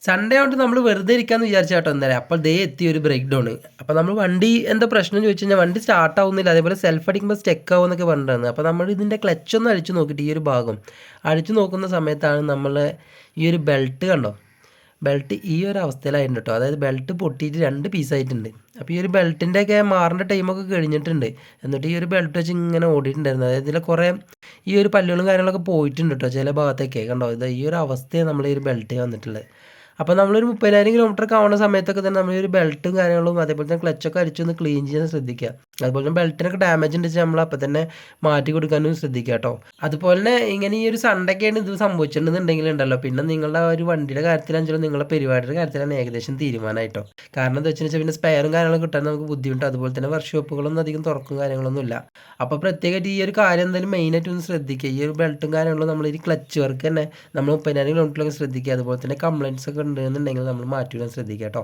Sunday ആയിട്ട് നമ്മൾ വെറുതെ ഇരിക്കാന്ന് വിചാരിച്ച കേട്ടോ എന്തായാലും അപ്പോൾ ദേ എത്തി ഒരു ബ്രേക്ക് ഡൗൺ. അപ്പോൾ നമ്മൾ വണ്ടി എന്താ പ്രശ്നം എന്ന് ചോദിച്ചു കഴിഞ്ഞാൽ വണ്ടി സ്റ്റാർട്ട് ആവുന്നില്ല, അതേപോലെ സെൽഫ് അടിക്കുമ്പോൾ സ്റ്റെക്ക് ആവുമെന്നൊക്കെ പറഞ്ഞിട്ടാണ്. അപ്പോൾ നമ്മൾ ഇതിൻ്റെ ക്ലച്ചൊന്ന് അഴിച്ചു നോക്കിയിട്ട് ഈ ഒരു ഭാഗം അഴിച്ചു നോക്കുന്ന സമയത്താണ് നമ്മൾ ഈ ഒരു ബെൽറ്റ് കണ്ടോ, ബെൽറ്റ് ഈ ഒരു അവസ്ഥയിലായിട്ടുണ്ട് കേട്ടോ. അതായത് ബെൽറ്റ് പൊട്ടിയിട്ട് 2 പീസായിട്ടുണ്ട്. അപ്പോൾ ഈ ഒരു ബെൽറ്റിൻ്റെയൊക്കെ മാറേണ്ട ടൈമൊക്കെ കഴിഞ്ഞിട്ടുണ്ട്. എന്നിട്ട് ഈ ഒരു ബെൽറ്റ് വെച്ച് ഇങ്ങനെ ഓടിയിട്ടുണ്ടായിരുന്നു. അതായത് ഇതിൽ കുറേ ഈ ഒരു പല്ലുകളും കാര്യങ്ങളൊക്കെ പോയിട്ടുണ്ട് കേട്ടോ ചില ഭാഗത്തൊക്കെ കണ്ടോ. ഇത് ഈ ഒരു അവസ്ഥയാണ് നമ്മൾ ഈ ഒരു ബെൽറ്റ് വന്നിട്ടുള്ളത്. അപ്പോൾ നമ്മളൊരു 30,000 കിലോമീറ്ററൊക്കെ ആവുന്ന സമയത്തൊക്കെ തന്നെ നമ്മൾ ഈ ഒരു ബെൽറ്റും കാര്യങ്ങളും അതേപോലെ തന്നെ ക്ലച്ചൊക്കെ അടിച്ചൊന്ന് ക്ലീൻ ചെയ്യാൻ ശ്രദ്ധിക്കുക. അതുപോലെ തന്നെ ബെൽറ്റിനൊക്കെ ഡാമേജ് ഉണ്ടെങ്കിൽ നമ്മൾ അപ്പോൾ തന്നെ മാറ്റി കൊടുക്കാനും ശ്രദ്ധിക്കുക കേട്ടോ. അതുപോലെ തന്നെ ഇങ്ങനെ ഈ ഒരു സൺഡേക്കാണ് ഇത് സംഭവിച്ചിട്ടുണ്ടെന്നുണ്ടെങ്കിൽ ഉണ്ടല്ലോ, പിന്നെ നിങ്ങളുടെ ആ ഒരു വണ്ടിയുടെ കാര്യത്തിലാണെങ്കിലും നിങ്ങളുടെ പരിപാടിയുടെ കാര്യത്തിലാണ് ഏകദേശം തീരുമാനമായിട്ടോ. കാരണം എന്താ വെച്ചാൽ പിന്നെ സ്പെയറും കാര്യങ്ങളും കിട്ടാൻ നമുക്ക് ബുദ്ധിമുട്ട്. അതുപോലെ തന്നെ വർക്ക്ഷോപ്പുകളൊന്നും അധികം തുറക്കും കാര്യങ്ങളൊന്നും ഇല്ല. അപ്പോൾ പ്രത്യേകമായിട്ട് ഈ ഒരു കാര്യം എന്തായാലും മെയിനായിട്ട് ഒന്ന് ശ്രദ്ധിക്കുക. ഈ ഒരു ബെൽറ്റും കാര്യങ്ങളും നമ്മൾ ഈ ക്ലച്ച് വർക്ക് തന്നെ നമ്മൾ 30,000 കിലോമീറ്ററിലൊക്കെ ശ്രദ്ധിക്കുക. അതുപോലെ തന്നെ കംപ്ലയിൻറ്റ്സ് ഒക്കെ ഉണ്ടെന്നുണ്ടെങ്കിൽ നമ്മൾ മാറ്റിവിടാൻ ശ്രദ്ധിക്കുക കേട്ടോ.